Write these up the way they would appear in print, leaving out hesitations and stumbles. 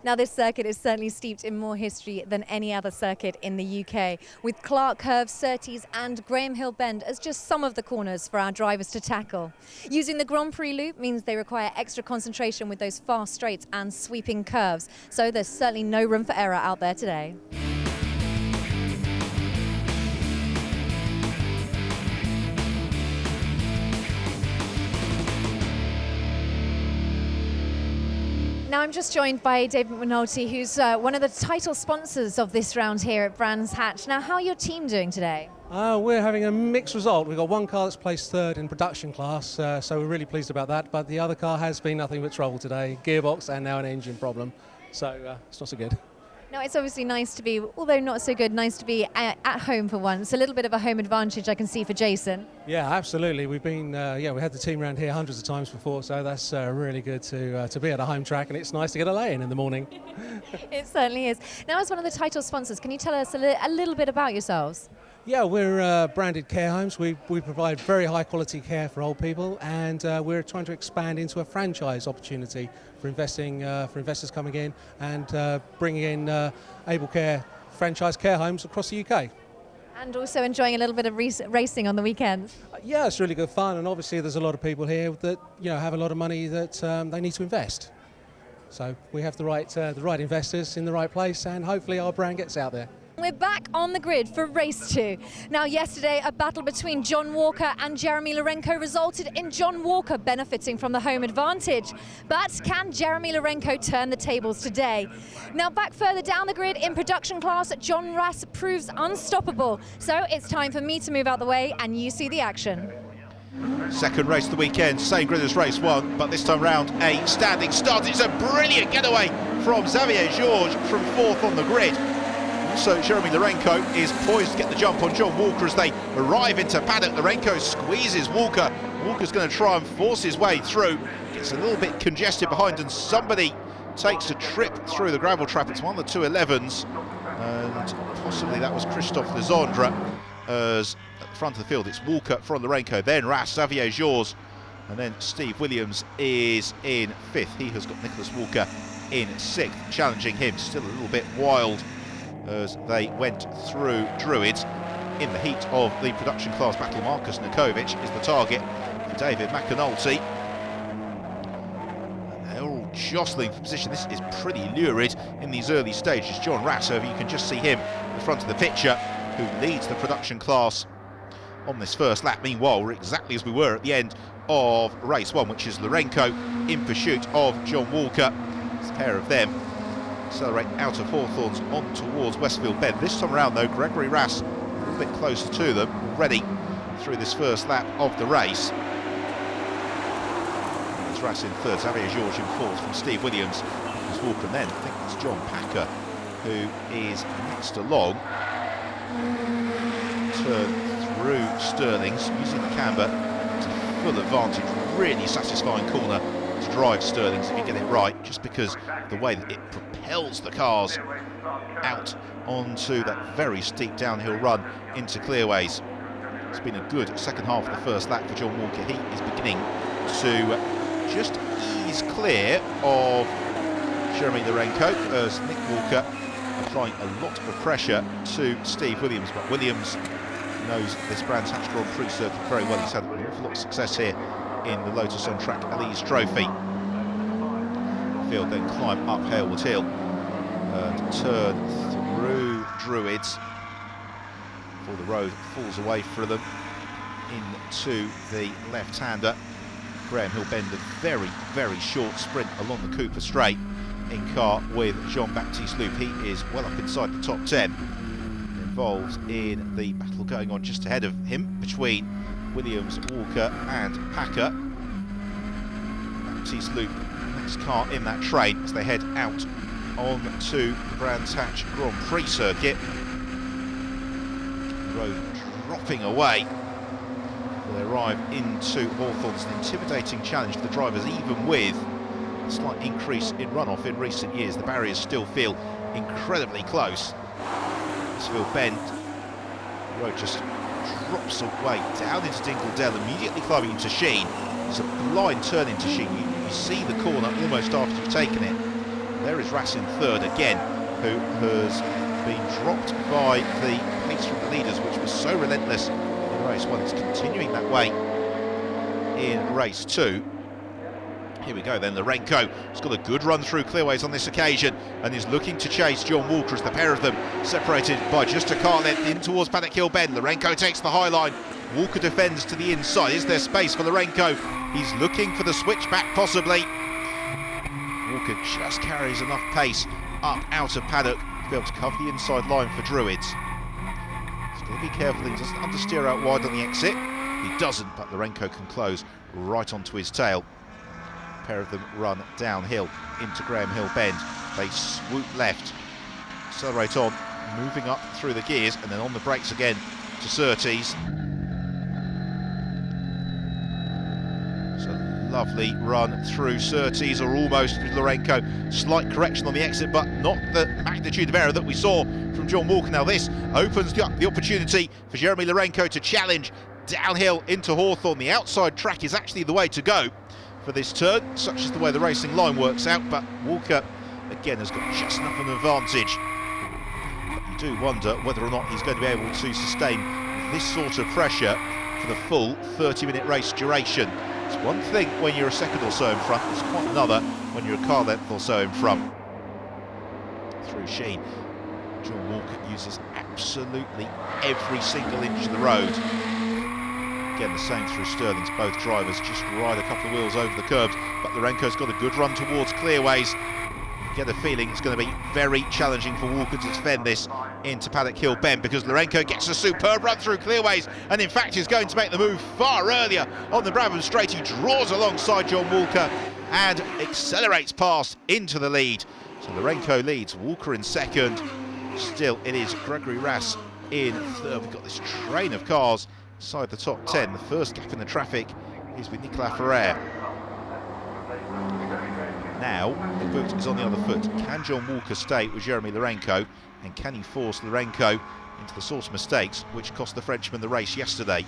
Now, this circuit is certainly steeped in more history than any other circuit in the UK, with Clark Curve, Surtees and Graham Hill Bend as just some of the corners for our drivers to tackle. Using the Grand Prix loop means they require extra concentration with those fast straights and sweeping curves, so there's certainly no room for error out there today. Now I'm just joined by David McNulty, who's one of the title sponsors of this round here at Brands Hatch. Now, how are your team doing today? We're having a mixed result. We've got one car that's placed third in production class, so we're really pleased about that. But the other car has been nothing but trouble today, gearbox and now an engine problem. So it's not so good. Now, it's obviously nice to be, although not so good, nice to be at home for once. A little bit of a home advantage I can see for Jason. Yeah, absolutely. We've been, we had the team around here hundreds of times before, so that's really good to be at a home track, and it's nice to get a lay in the morning. It certainly is. Now, as one of the title sponsors, can you tell us a little bit about yourselves? Yeah, we're branded care homes. We provide very high quality care for old people, and we're trying to expand into a franchise opportunity for investors coming in and bringing in Able Care franchise care homes across the UK. And also enjoying a little bit of racing on the weekends. Yeah, it's really good fun, and obviously there's a lot of people here that have a lot of money that they need to invest. So we have the right investors in the right place, and hopefully our brand gets out there. We're back on the grid for race 2. Now, yesterday, a battle between John Walker and Jeremy Lorenko resulted in John Walker benefiting from the home advantage. But can Jeremy Lorenko turn the tables today? Now, back further down the grid in production class, John Rass proves unstoppable. So it's time for me to move out the way and you see the action. Second race of the weekend, same grid as race 1, but this time round a standing start. It's a brilliant getaway from Xavier Georges from 4th on the grid. So Jeremy Lorenko is poised to get the jump on John Walker as they arrive into paddock. Lorenko squeezes Walker. Walker's going to try and force his way through. Gets a little bit congested behind, and somebody takes a trip through the gravel trap. It's one of the 211s, and possibly that was Christophe Lezandre. As at the front of the field, it's Walker from Lorenko, then Rass, Xavier Georges, and then Steve Williams is in 5th. He has got Nicholas Walker in 6th, challenging him. Still a little bit wild as they went through Druids in the heat of the production class battle. Marcus Nikovic is the target for David McAnulty. And they're all jostling for position. This is pretty lurid in these early stages. John Rass, over, you can just see him in front of the picture, who leads the production class on this first lap. Meanwhile, we're exactly as we were at the end of race 1, which is Lorenko in pursuit of John Walker. It's a pair of them accelerate out of Hawthorns on towards Westfield Bend. This time around though, Gregory Rass a little bit closer to them already through this first lap of the race. It's Rass in 3rd, Xavier Georges in 4th from Steve Williams. There's Walker, and then I think it's John Packer who is next along. Turn through Sterling's, using the camber to full advantage. Really satisfying corner to drive Sterling's if you get it right, just because the way that it propels the cars out onto that very steep downhill run into clearways. It's been a good second half of the first lap for John Walker. He is beginning to just ease clear of Jeremy Lorenko as Nick Walker applying a lot of pressure to Steve Williams, but Williams knows this Brands Hatch Grand Prix circuit very well. He's had an awful lot of success here in the Lotus on Track Elise Trophy. Field then climb up Harewood Hill and turn through Druids before the road falls away for them into the left-hander. Graham Hill Bend, a very, very short sprint along the Cooper Straight in car with Jean-Baptiste Loup. He is well up inside the top 10, involved in the battle going on just ahead of him between Williams, Walker and Packer. Baptiste Loup, next car in that train as they head out onto the Brands Hatch Grand Prix circuit. The road dropping away. They arrive into Hawthorns, an intimidating challenge for the drivers, even with a slight increase in runoff in recent years. The barriers still feel incredibly close. Westfield Bend, the road just drops away down into Dingle immediately climbing into Sheen. There's a blind turn into Sheen. You see the corner almost after you've taken it. There is Rass in third again, who has been dropped by the pace from the leaders, which was so relentless in race one. It's continuing that way in race two. Here we go then, Lourenco has got a good run through clearways on this occasion and is looking to chase John Walker as the pair of them separated by just a car length in towards Paddock Hill Bend. Lourenco takes the high line, Walker defends to the inside. Is there space for Lourenco? He's looking for the switchback possibly. Walker just carries enough pace up out of Paddock to be able to cover the inside line for Druids. He's got to be careful he doesn't understeer out wide on the exit. He doesn't, but Lourenco can close right onto his tail. A pair of them run downhill into Graham Hill Bend. They swoop left, accelerate on, moving up through the gears, and then on the brakes again to Surtees. It's a lovely run through Surtees, or almost with Lourenco. Slight correction on the exit, but not the magnitude of error that we saw from John Walker. Now this opens up the opportunity for Jeremy Lourenco to challenge downhill into Hawthorne. The outside track is actually the way to go for this turn, such as the way the racing line works out, but Walker again has got just enough of an advantage. But you do wonder whether or not he's going to be able to sustain this sort of pressure for the full 30-minute race duration. It's one thing when you're a second or so in front, it's quite another when you're a car length or so in front. Through Sheen, John Walker uses absolutely every single inch of the road. Again, the same through Stirling's. Both drivers just ride a couple of wheels over the curbs, but Lourenco's got a good run towards clearways. Get a feeling it's going to be very challenging for Walker to defend this into Paddock Hill Bend, because Lourenco gets a superb run through clearways and in fact is going to make the move far earlier on the Brabham Straight. He draws alongside John Walker and accelerates past into the lead. So Lourenco leads, Walker in second. Still, it is Gregory Rass in third. We've got this train of cars inside the top 10. The first gap in the traffic is with Nicolas Ferrer. Now the boot is on the other foot. Can John Walker stay with Jeremy Lourenco, and can he force Lourenco into the sort of mistakes which cost the Frenchman the race yesterday?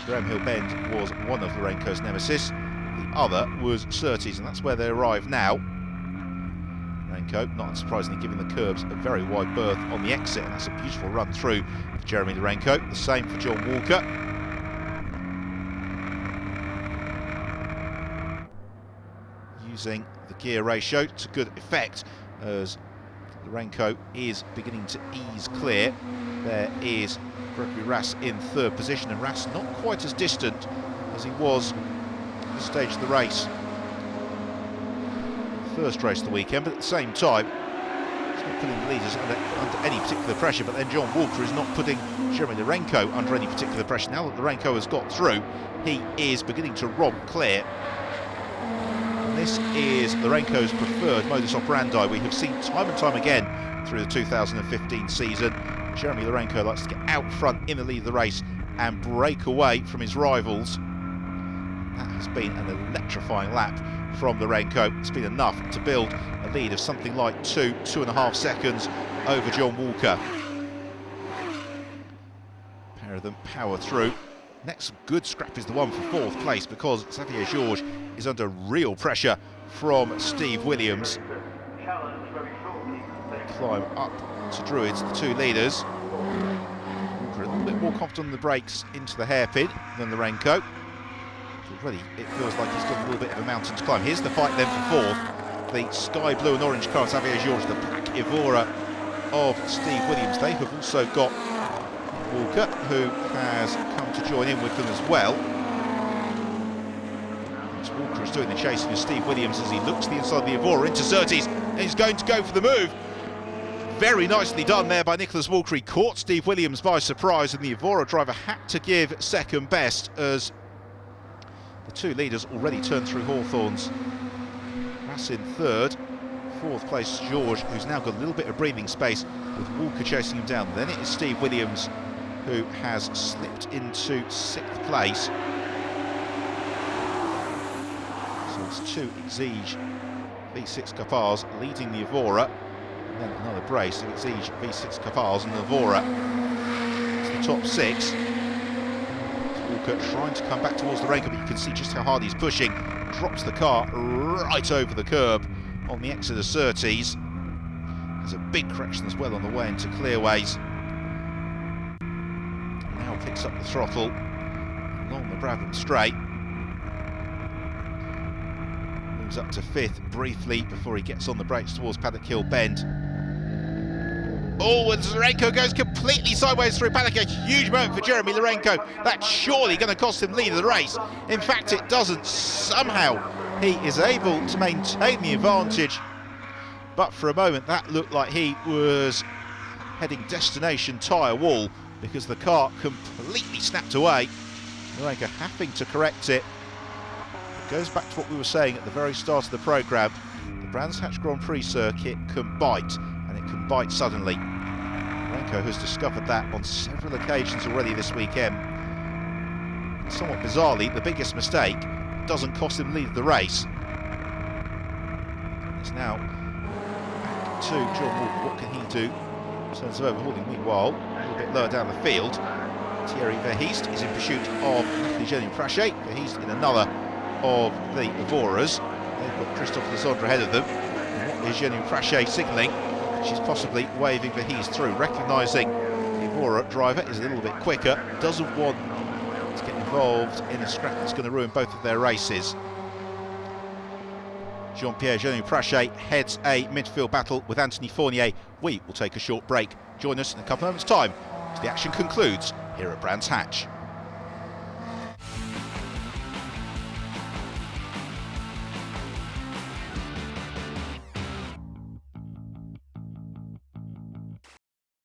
Graham Hill Bend was one of Lourenco's nemesis, the other was Surtees, and that's where they arrive now. Lourenco, not unsurprisingly, giving the curbs a very wide berth on the exit, and that's a beautiful run through for Jeremy Lourenco. The same for John Walker. Using the gear ratio to good effect as Lourenco is beginning to ease clear. There is Gregory Rass in third position, and Rass not quite as distant as he was at this stage of the race. First race of the weekend, but at the same time it's not putting the leaders under any particular pressure. But then John Walker is not putting Jeremy Lourenco under any particular pressure. Now that Lourenco has got through, he is beginning to romp clear. And this is Lourenco's preferred modus operandi. We have seen time and time again through the 2015 season, Jeremy Lourenco likes to get out front in the lead of the race and break away from his rivals. That has been an electrifying lap from Lourenco. It's been enough to build a lead of something like 2.5 seconds over John Walker. A pair of them power through. Next good scrap is the one for fourth place, because Xavier Georges is under real pressure from Steve Williams. They climb up to Druids, the two leaders. Walker a little bit more confident on the brakes into the hairpin than Lourenco. Already it feels like he's got a little bit of a mountain to climb. Here's the fight then for fourth. The sky blue and orange car of Xavier Georges, the black Evora of Steve Williams. They have also got Walker, who has come to join in with them as well. As Walker is doing the chasing of Steve Williams as he looks to the inside of the Evora into Surtees, and he's going to go for the move. Very nicely done there by Nicholas Walker. He caught Steve Williams by surprise, and the Evora driver had to give second best as the two leaders already turned through Hawthorns. Rass in third, fourth place George, who's now got a little bit of breathing space with Walker chasing him down. Then it is Steve Williams who has slipped into sixth place. So it's two Exige V6 Capars leading the Evora, and then another brace of Exige V6 Capars and the Evora. It's the top six. Walker trying to come back towards Larenko, but you can see just how hard he's pushing. Drops the car right over the curb on the exit of Surtees. There's a big correction as well on the way into Clearways. Now picks up the throttle along the Brabham Straight. Moves up to 5th briefly before he gets on the brakes towards Paddock Hill Bend. Oh, and Larenko goes completely sideways through Paddock. A huge moment for Jeremy Larenko. That's surely going to cost him lead of the race. In fact, it doesn't. Somehow he is able to maintain the advantage. But for a moment, that looked like he was heading destination tyre wall, because the car completely snapped away. Larenko having to correct it. It goes back to what we were saying at the very start of the programme. The Brands Hatch Grand Prix circuit can bite, and it can bite suddenly. Larenko has discovered that on several occasions already this weekend. Somewhat bizarrely, the biggest mistake doesn't cost him lead of the race. It's now back to John Walker. What can he do in terms of overhauling? Meanwhile, a little bit lower down the field, Thierry Verheest is in pursuit of Eugène Prache. Verheest in another of the Evoras. They've got Christophe Lesandre ahead of them. And what is Eugène Prache signalling? She's possibly waving Verheest through, recognising the Evora driver is a little bit quicker, doesn't want to get involved in a scrap that's going to ruin both of their races. Jean-Pierre Eugène Prache heads a midfield battle with Anthony Fournier. We will take a short break. Join us in a couple of moments' time as the action concludes here at Brands Hatch.